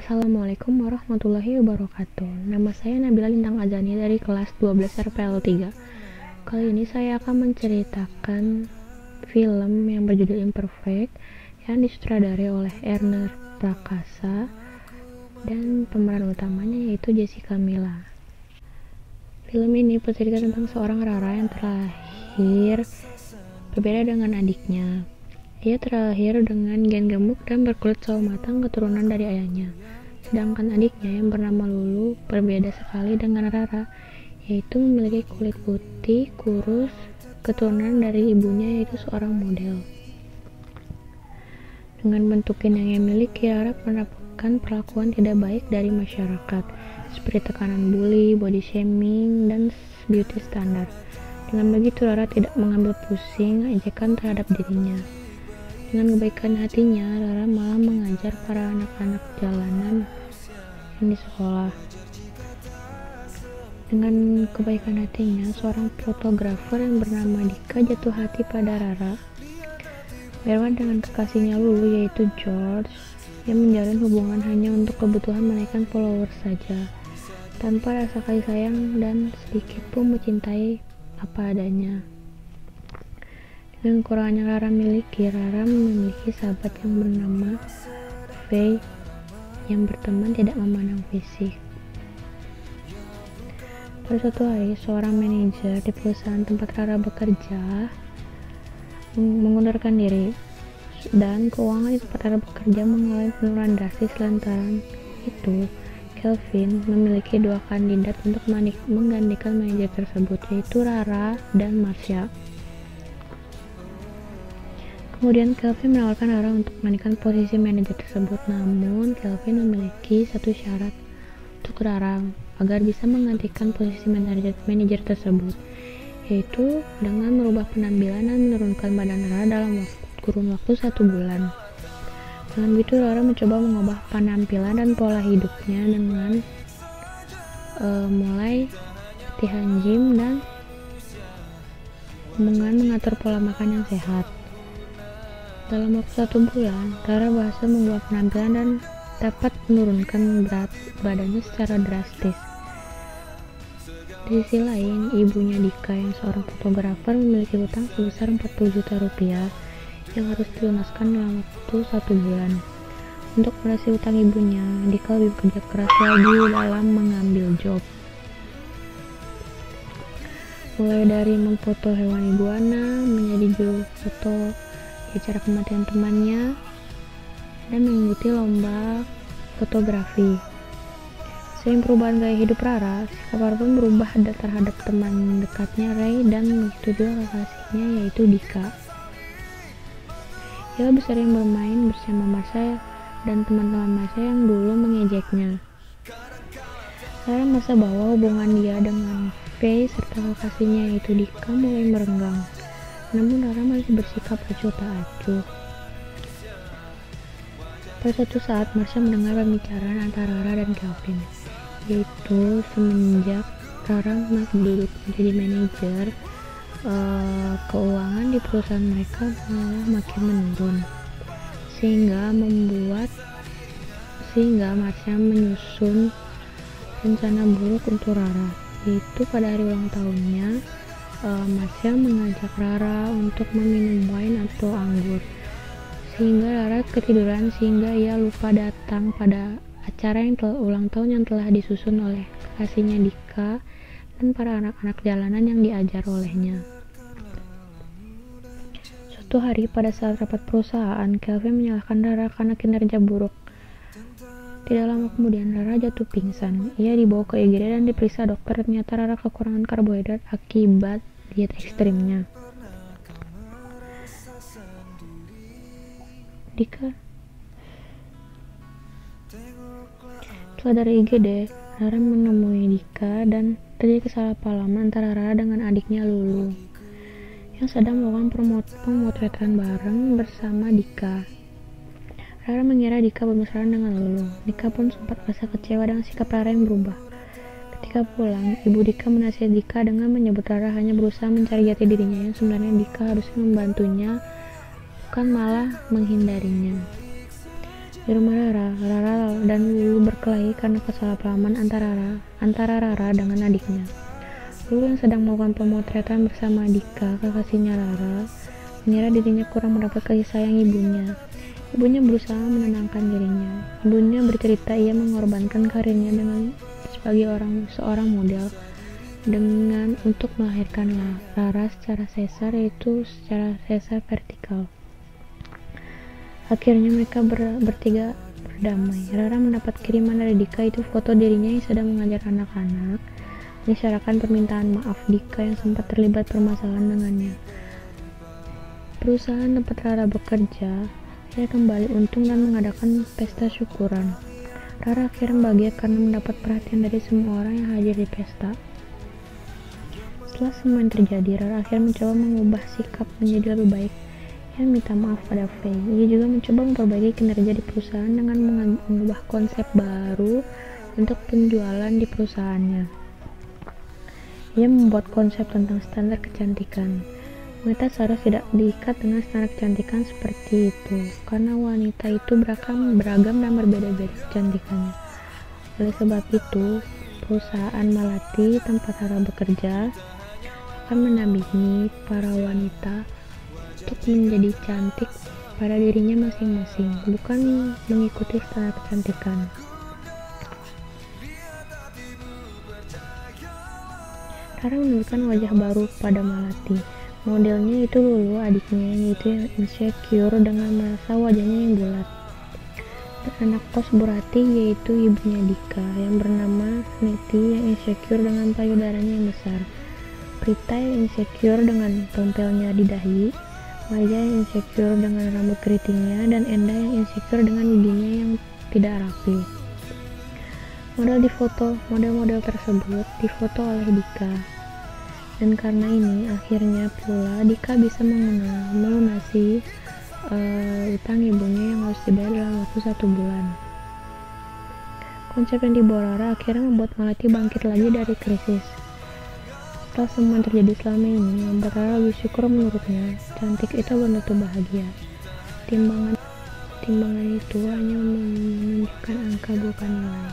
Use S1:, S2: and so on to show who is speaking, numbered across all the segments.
S1: Assalamualaikum warahmatullahi wabarakatuh. Nama saya Nabila Lintang Azani dari kelas 12 RPL 3. Kali ini saya akan menceritakan film yang berjudul Imperfect yang disutradarai oleh Ernest Prakasa dan pemeran utamanya yaitu Jessica Milla. Film ini bercerita tentang seorang Rara yang terlahir berbeda dengan adiknya. Ia terlahir dengan gen gemuk dan berkulit sawo matang keturunan dari ayahnya. Sedangkan adiknya yang bernama Lulu berbeda sekali dengan Rara, yaitu memiliki kulit putih, kurus, keturunan dari ibunya yaitu seorang model. Dengan bentuk gen yang ia miliki, Rara mendapatkan perlakuan tidak baik dari masyarakat, seperti tekanan bully, body shaming, dan beauty standar. Dengan begitu, Rara tidak mengambil pusing ejekan terhadap dirinya. Dengan kebaikan hatinya, Rara malah mengajar para anak-anak jalanan yang di sekolah. Dengan kebaikan hatinya, seorang fotografer yang bernama Dika jatuh hati pada Rara. Bersama dengan kekasihnya Lulu yaitu George, yang menjalin hubungan hanya untuk kebutuhan menaikkan followers saja, tanpa rasa kasih sayang dan sedikit pun mencintai apa adanya. Dengan kekurangan yang Rara memiliki sahabat yang bernama Faye yang berteman tidak memandang fisik. Pada suatu hari, seorang manajer di perusahaan tempat Rara bekerja mengundurkan diri dan keuangan di tempat Rara bekerja mengalami penurunan drastis. Lantaran itu, Kelvin memiliki dua kandidat untuk menggantikan manajer tersebut, yaitu Rara dan Marsha. Kemudian Kelvin menawarkan Rara untuk menggantikan posisi manajer tersebut, namun Kelvin memiliki satu syarat untuk Rara agar bisa menggantikan posisi manajer tersebut, yaitu dengan merubah penampilan dan menurunkan badan Rara dalam kurun waktu 1 bulan. Dengan begitu, Rara mencoba mengubah penampilan dan pola hidupnya dengan mulai latihan gym dan dengan mengatur pola makan yang sehat. Dalam waktu 1 bulan, Rara berhasil mengubah penampilan dan dapat menurunkan berat badannya secara drastis. Di sisi lain, ibunya Dika yang seorang fotografer memiliki hutang sebesar 40 juta rupiah yang harus dilunaskan dalam waktu 1 bulan. Untuk melunasi hutang ibunya, Dika lebih bekerja keras lagi dalam mengambil job. Mulai dari memfoto hewan iguana, menjadi juru foto di acara kematian temannya, dan mengikuti lomba fotografi. Selain perubahan gaya hidup Rara, sikap Rara pun berubah terhadap teman dekatnya Ray dan begitu juga kekasihnya yaitu Dika. Ia lebih sering bermain bersama Marsha dan teman-teman Marsha yang dulu mengejeknya. Rara merasa bahwa hubungan dia dengan Faye serta kekasihnya yaitu Dika mulai merenggang. Namun Rara masih bersikap acuh tak acuh. Pada suatu saat, Marsha mendengar pembicaraan antara Rara dan Kelvin, yaitu semenjak Rara duduk menjadi manajer, keuangan di perusahaan mereka malah makin menurun, sehingga Marsha menyusun rencana buruk untuk Rara, yaitu pada hari ulang tahunnya, Marsha mengajak Rara untuk meminum wine atau anggur, sehingga Rara ketiduran sehingga ia lupa datang pada acara ulang tahun yang telah disusun oleh kekasihnya Dika dan para anak-anak jalanan yang diajar olehnya. Suatu hari pada saat rapat perusahaan, Kelvin menyalahkan Rara karena kinerja buruk. Tidak lama kemudian, Rara jatuh pingsan. Ia dibawa ke IGD dan diperiksa dokter. Ternyata Rara kekurangan karbohidrat akibat diet ekstrimnya. Setelah dari IGD, Rara menemui Dika dan terjadi kesalahpahaman antara Rara dengan adiknya Lulu yang sedang melakukan pemotretan bareng bersama Dika. Rara mengira Dika bermesraan dengan Lulu. Dika pun sempat merasa kecewa dengan sikap Rara yang berubah. Ketika pulang, ibu Dika menasihati Dika dengan menyebut Rara hanya berusaha mencari jati dirinya yang sebenarnya Dika harusnya membantunya, bukan malah menghindarinya. Di rumah Rara dan Lulu berkelahi karena kesalahpahaman antara Rara dengan adiknya. Lulu yang sedang melakukan pemotretan bersama Dika, kekasihnya Rara, mengira dirinya kurang mendapat kasih sayang ibunya. Ibunya berusaha menenangkan dirinya. Ibunya bercerita ia mengorbankan karirnya sebagai seorang model untuk melahirkan Rara secara sesar, yaitu secara sesar vertikal. Akhirnya mereka bertiga berdamai. Rara mendapat kiriman dari Dika, itu foto dirinya yang sedang mengajar anak-anak, mengisyaratkan permintaan maaf Dika yang sempat terlibat permasalahan dengannya. Perusahaan tempat Rara bekerja akhirnya kembali untung dan mengadakan pesta syukuran. Rara akhirnya bahagia karena mendapat perhatian dari semua orang yang hadir di pesta. Setelah semua yang terjadi, Rara akhirnya mencoba mengubah sikap menjadi lebih baik. Ia minta maaf pada Faye. Ia juga mencoba memperbaiki kinerja di perusahaan dengan mengubah konsep baru untuk penjualan di perusahaannya. Ia membuat konsep tentang standar kecantikan. Wanita seharusnya tidak diikat dengan standar kecantikan seperti itu, karena wanita itu beragam dan berbeda-beda kecantikannya. Oleh sebab itu, perusahaan Malati tempat Rara bekerja akan mendampingi para wanita untuk menjadi cantik pada dirinya masing-masing, bukan mengikuti standar kecantikan. Rara menunjukkan wajah baru pada Malati. Modelnya itu Lulu, adiknya, yaitu yang insecure dengan merasa wajahnya yang bulat. Dan anak kos Burati, yaitu ibunya Dika, yang bernama Neti, yang insecure dengan payudaranya yang besar. Prita yang insecure dengan tompelnya di dahi, Maja yang insecure dengan rambut keritingnya, dan Enda yang insecure dengan giginya yang tidak rapi. Model-model tersebut difoto oleh Dika. Dan karena ini, akhirnya pula Dika bisa melunasi utang ibunya yang harus dibayar dalam waktu 1 bulan. Konsep yang dibawa Rara akhirnya membuat Malati bangkit lagi dari krisis. Setelah semua yang terjadi selama ini, membuat Rara lebih syukur menurutnya. Cantik itu belum tentu bahagia. Timbangan itu hanya menunjukkan angka bukan nilai.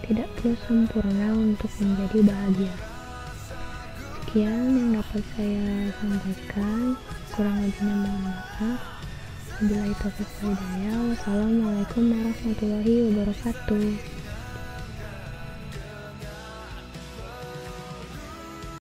S1: Tidak perlu sempurna untuk menjadi bahagia. Sekian yang dapat saya sampaikan, kurang lebihnya mohon maaf. Wabillahi taufiq wal hidayah. Wassalamualaikum warahmatullahi wabarakatuh.